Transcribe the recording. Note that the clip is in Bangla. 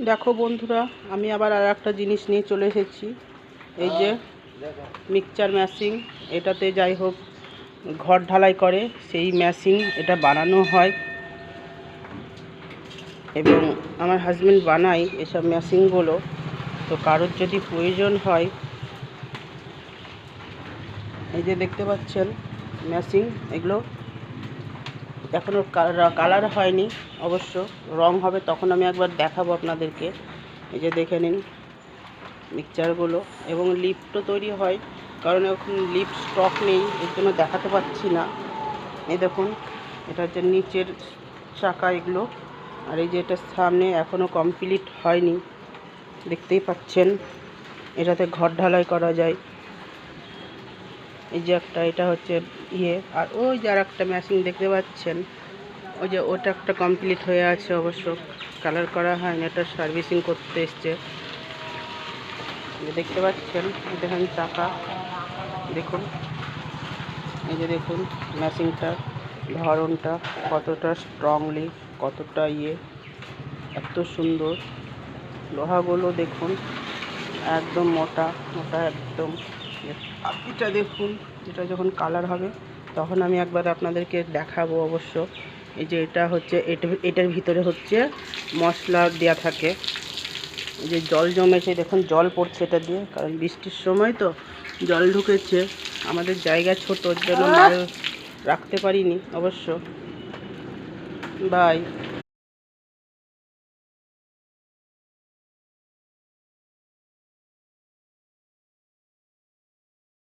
দেখো বন্ধুরা, আমি আবার আর একটা জিনিস নিয়ে চলে এসেছি। এই যে মিক্সচার মেশিন, এটাতে যাই হোক ঘর ঢালাই করে সেই মেশিন এটা বানানো হয় এবং আমার হাজব্যান্ড বানায় এসব মেশিনগুলো। তো কারোর যদি প্রয়োজন হয়, এই যে দেখতে পাচ্ছেন মেশিন, এগুলো এখনও কালার হয়নি, অবশ্য রং হবে তখন আমি একবার দেখাবো আপনাদেরকে। এই যে দেখে নিন মিক্সচারগুলো, এবং লিফটও তৈরি হয়, কারণ এখন লিফট স্টক নেই, এর জন্য দেখাতে পাচ্ছি না। এই দেখুন, এটা হচ্ছে নিচের চাকা এগুলো, আর এই যে এটা সামনে এখনও কমপ্লিট হয়নি, দেখতেই পাচ্ছেন। এটাতে ঘর ঢালাই করা যায়। এই যে একটা, এটা হচ্ছে আর ওই যে আর একটা মেশিন দেখতে পাচ্ছেন, ওই যে ওটা একটা কমপ্লিট হয়ে আছে, অবশ্য কালার করা হয়নি, এটা সার্ভিসিং করতে এসছে। দেখতে পাচ্ছেন, দেখেন চাকা, দেখুন এই যে দেখুন মেশিনটার ধরনটা কতটা স্ট্রংলি, কতটা এত সুন্দর। লোহাগুলো দেখুন একদম মোটা মোটা একদম। এটা দেখুন, এটা যখন কালার হবে তখন আমি একবার আপনাদেরকে দেখাবো অবশ্য। এই যে এটা হচ্ছে, এটার ভিতরে হচ্ছে মশলা দেওয়া থাকে। এই যে জল জমেছে, দেখুন জল পড়ছে এটা দিয়ে, কারণ বৃষ্টির সময় তো জল ঢুকেছে। আমাদের জায়গা ছোট, ওর জন্য মাল রাখতে পারিনি অবশ্য। বাই।